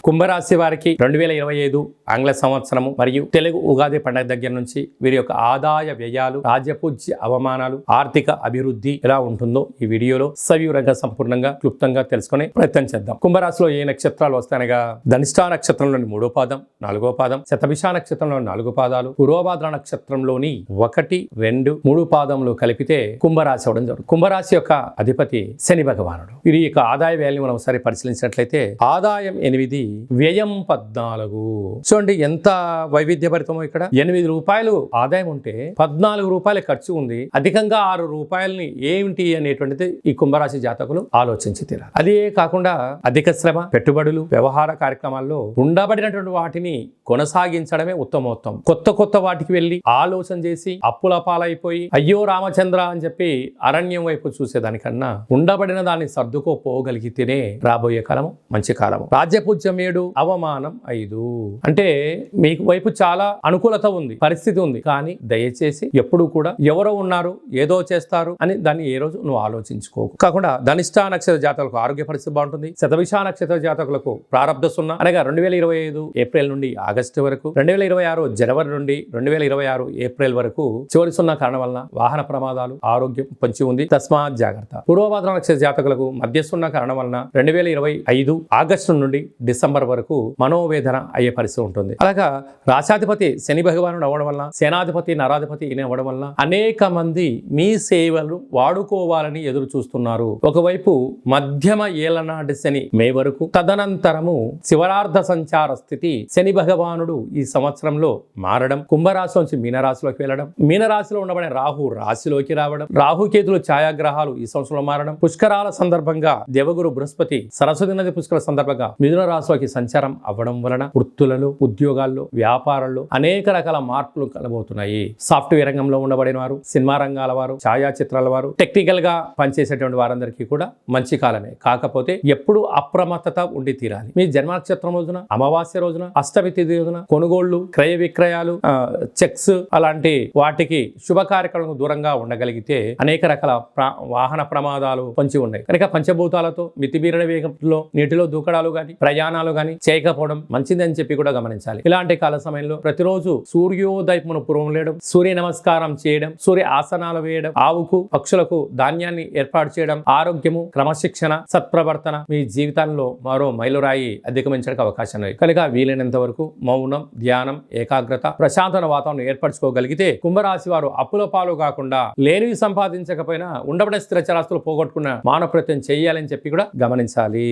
కుంభరాశి వారికి 2025 ఆంగ్ల సంవత్సరము మరియు తెలుగు ఉగాది పండుగ దగ్గర నుంచి వీరి యొక్క ఆదాయ వ్యయాలు, రాజ్యపూజ్య అవమానాలు, ఆర్థిక అభివృద్ధి ఎలా ఉంటుందో ఈ వీడియోలో సవివరంగా సంపూర్ణంగా క్లుప్తంగా తెలుసుకునే ప్రయత్నం చేద్దాం. కుంభరాశిలో ఏ నక్షత్రాలు వస్తాయనగా ధనిష్ఠా నక్షత్రంలోని 3వ పాదం, 4వ పాదం, శతభిష నక్షత్రంలోని 4 పాదాలు, పూర్వభాద్ర నక్షత్రంలోని 1, 2, 3 పాదములు కలిపితే కుంభరాశి అవడం జరుగుతుంది. కుంభరాశి యొక్క అధిపతి శని భగవానుడు. వీరి యొక్క ఆదాయ వ్యయాన్ని మనం ఒకసారి పరిశీలించినట్లయితే ఆదాయం 8, వ్యయం 14. చూడండి ఎంత వైవిధ్యభరితమో. ఇక్కడ 8 రూపాయలు ఆదాయం ఉంటే 14 రూపాయల ఖర్చు ఉంది. అధికంగా 6 రూపాయలని ఏమిటి అనేటువంటిది ఈ కుంభరాశి జాతకులు ఆలోచించి తీరాలి. అదే కాకుండా అధిక శ్రమ, పెట్టుబడులు, వ్యవహార కార్యక్రమాల్లో ఉండబడినటువంటి వాటిని కొనసాగించడమే ఉత్తమోత్తం. కొత్త వాటికి వెళ్ళి ఆలోచన చేసి అప్పుల పాలైపోయి అయ్యో రామచంద్ర అని చెప్పి అరణ్యం వైపు చూసేదానికన్నా ఉండబడిన దాన్ని సర్దుకోపోగలిగితేనే రాబోయే కాలము మంచి కాలము. రాజ్యపూజ్యం 7, అవమానం 5. అంటే మీకు వైపు చాలా అనుకూలత ఉంది, పరిస్థితి ఉంది. కానీ దయచేసి ఎప్పుడు కూడా ఎవరో ఉన్నారు, ఏదో చేస్తారు అని దాన్ని ఏ రోజు నువ్వు ఆలోచించుకోకు. కాకుండా ధనిష్ఠా నక్షత్ర జాతకులకు ఆరోగ్య పరిస్థితి బాగుంటుంది. శతభిష నక్షత్ర జాతకులకు ప్రారంభ సున్నా అనగా 2025 ఏప్రిల్ నుండి ఆగస్టు వరకు, 2026 జనవరి నుండి 2026 ఏప్రిల్ వరకు చివరి సున్నా కారణం వలన వాహన ప్రమాదాలు, ఆరోగ్యం పొంచి ఉంది. తస్మాత్ జాగ్రత్త. పూర్వభాద్ర నక్షత్ర జాతకులకు మధ్య సున్నా కారణం వలన 2025 ఆగస్టు నుండి డిసెంబర్ వరకు మనోవేదన అయ్యే పరిస్థితి ఉంటుంది. అలాగా రాశాధిపతి శని భగవానుడు అవ్వడం వల్ల, సేనాధిపతి నరాధిపతి ఈయన అవ్వడం వల్ల అనేక మంది మీ సేవలు వాడుకోవాలని ఎదురు చూస్తున్నారు. ఒకవైపు మధ్యమ ఏలనాటి శని మే వరకు, తదనంతరము శివరార్ధ సంచార స్థితి శని భగవానుడు ఈ సంవత్సరంలో మారడం, కుంభరాశి నుంచి మీనరాశిలోకి వెళ్ళడం, మీనరాశిలో ఉండబడిన రాహు రాశిలోకి రావడం, రాహుకేతులు ఛాయాగ్రహాలు ఈ సంవత్సరంలో మారడం, పుష్కరాల సందర్భంగా దేవగురు బృహస్పతి సరస్వతి నది పుష్కర సందర్భంగా మిథున రాశిలోకి సంచారం అవ్వడం వలన వృత్తులలో, ఉద్యోగాల్లో, వ్యాపారాల్లో అనేక రకాల మార్పులు కలబోతున్నాయి. సాఫ్ట్వేర్ రంగంలో ఉండబడిన వారు, సినిమా రంగాల వారు, ఛాయాచిత్రాల వారు, టెక్నికల్ గా పనిచేసేటువంటి వారందరికీ కూడా మంచి కాలమే. కాకపోతే ఎప్పుడు అప్రమత్తత ఉండి తీరాలి. మీ జన్మ నక్షత్రం రోజున, అమావాస్య రోజున, అష్టమి తిథి రోజున కొనుగోళ్లు, క్రయ విక్రయాలు, చెక్స్ అలాంటి వాటికి శుభ కార్యక్రమాలకు దూరంగా ఉండగలిగితే అనేక రకాల వాహన ప్రమాదాలు పొంచి ఉన్నాయి. కనుక పంచభూతాలతో మితిమీరిన వేగంలో నీటిలో దూకడాలు గాని, ప్రయాణాలు గాని చేయకపోవడం మంచిదని చెప్పి కూడా గమనించాలి. ఇలాంటి కాల సమయంలో ప్రతిరోజు సూర్యోదయమును పూర్వం లేయడం, సూర్య నమస్కారం చేయడం, సూర్య ఆసనాలు వేయడం, ఆవుకు, పక్షులకు ధాన్యాన్ని ఏర్పాటు చేయడం, ఆరోగ్యము, క్రమశిక్షణ, సత్ప్రవర్తన మీ జీవితంలో మరో మైలురాయి అధిగమించడానికి అవకాశం ఉంది. కనుక వీలైనంత వరకు మౌనం, ధ్యానం, ఏకాగ్రత, ప్రశాంతమైన వాతావరణం ఏర్పరచుకోగలిగితే కుంభరాశి వారు అప్పుల పాలు కాకుండా లేనివి సంపాదించకపోయినా ఉండబడిన స్థిర చరాస్తులు పోగొట్టుకున్న మానవ ప్రయత్నం చేయాలని చెప్పి కూడా గమనించాలి.